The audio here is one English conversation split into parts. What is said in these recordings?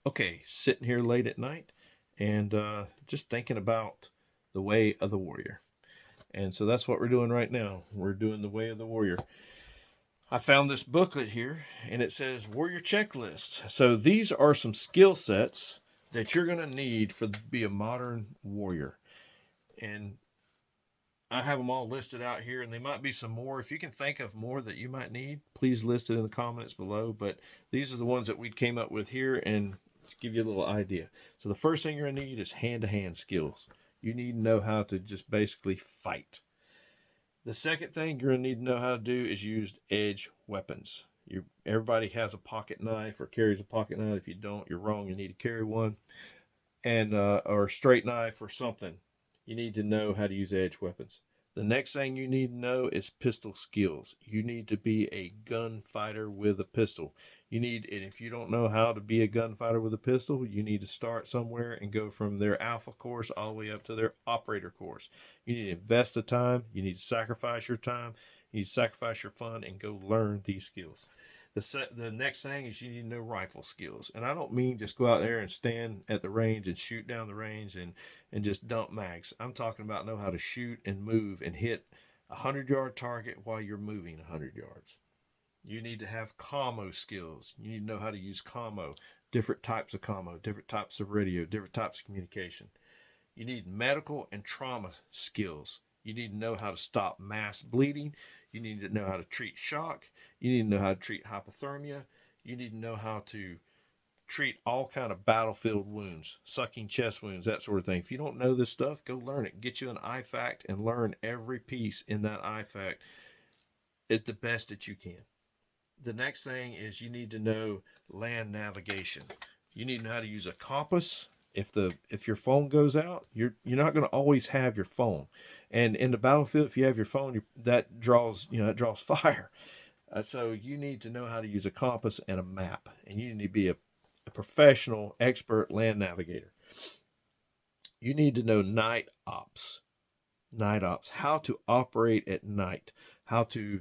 Okay, sitting here late at night and just thinking about the way of the warrior. And so that's what we're doing right now. We're doing the way of the warrior. I found this booklet here and it says warrior checklist. So these are some skill sets that you're going to need for to be a modern warrior. And I have them all listed out here, and there might be some more. If you can think of more that you might need, please list it in the comments below. But these are the ones that we came up with here, and give you a little idea. So the first thing you're gonna need is hand-to-hand skills. You need to know how to just basically fight. The second thing you're gonna need to know how to do is use edge weapons. Everybody has a pocket knife or carries a pocket knife. If you don't, you're wrong. You need to carry one, and or a straight knife or something. You need to know how to use edge weapons. The next thing you need to know is pistol skills. You need to be a gunfighter with a pistol. And if you don't know how to be a gunfighter with a pistol, you need to start somewhere and go from their alpha course all the way up to their operator course. You need to invest the time. You need to sacrifice your time. You need to sacrifice your fun and go learn these skills. The next thing is you need to know rifle skills. And I don't mean just go out there and stand at the range and shoot down the range and just dump mags. I'm talking about know how to shoot and move and hit a 100-yard target while you're moving 100 yards. You need to have commo skills. You need to know how to use commo, different types of commo, different types of radio, different types of communication. You need medical and trauma skills. You need to know how to stop mass bleeding. You need to know how to treat shock. You need to know how to treat hypothermia. You need to know how to treat all kind of battlefield wounds, sucking chest wounds, that sort of thing. If you don't know this stuff, go learn it. Get you an IFAC and learn every piece in that IFAC is the best that you can. The next thing is you need to know land navigation. You need to know how to use a compass. If your phone goes out, you're not going to always have your phone. And in the battlefield, if you have your phone, that draws fire. So you need to know how to use a compass and a map, and you need to be a professional, expert land navigator. You need to know night ops, how to operate at night, how to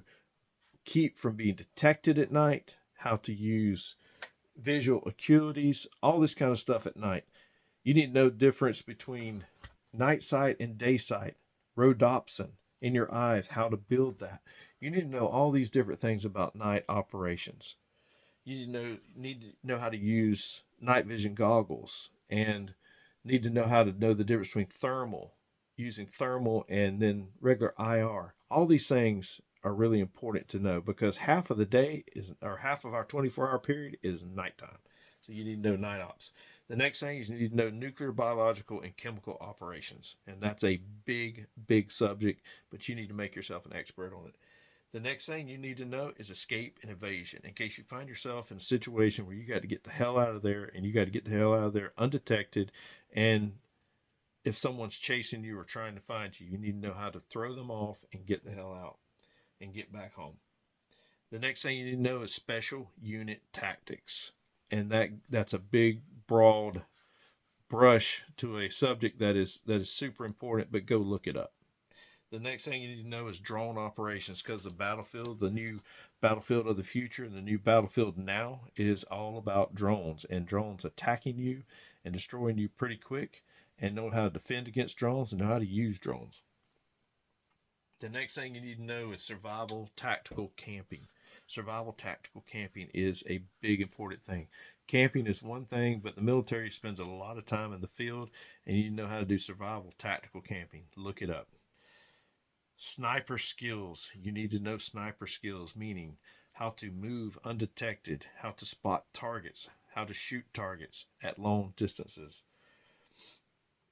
keep from being detected at night, how to use visual acuities, all this kind of stuff at night. You need to know the difference between night sight and day sight, rhodopsin in your eyes, how to build that. You need to know all these different things about night operations. You need to know how to use night vision goggles and need to know how to know the difference between using thermal and then regular IR. All these things are really important to know because half of the day or half of our 24-hour period is nighttime. So you need to know night ops. The next thing is you need to know nuclear, biological, and chemical operations. And that's a big, big subject, but you need to make yourself an expert on it. The next thing you need to know is escape and evasion. In case you find yourself in a situation where you got to get the hell out of there and you got to get the hell out of there undetected. And if someone's chasing you or trying to find you, you need to know how to throw them off and get the hell out and get back home. The next thing you need to know is special unit tactics. And that's a big, broad brush to a subject that is super important, but go look it up. The next thing you need to know is drone operations because the new battlefield of the future, and the new battlefield now is all about drones and drones attacking you and destroying you pretty quick, and know how to defend against drones and know how to use drones. The next thing you need to know is survival tactical camping. Survival tactical camping is a big important thing. Camping is one thing, but the military spends a lot of time in the field, and you know how to do survival tactical camping. Look it up. Sniper skills. You need to know sniper skills, meaning how to move undetected, how to spot targets, how to shoot targets at long distances.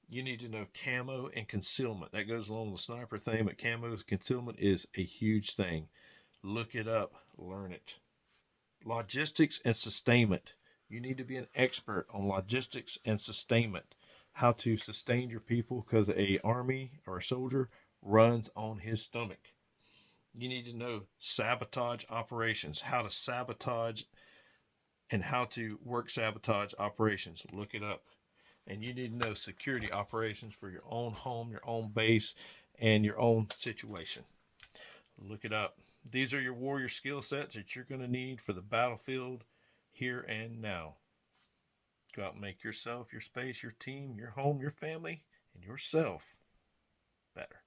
You need to know camo and concealment. That goes along with the sniper thing, but camo concealment is a huge thing. Look it up, learn it. Logistics and sustainment. You need to be an expert on logistics and sustainment. How to sustain your people because a army or a soldier runs on his stomach. You need to know sabotage operations, how to sabotage and how to work sabotage operations. Look it up. And you need to know security operations for your own home, your own base, and your own situation. Look it up. These are your warrior skill sets that you're going to need for the battlefield here and now. Go out and make yourself, your space, your team, your home, your family, and yourself better.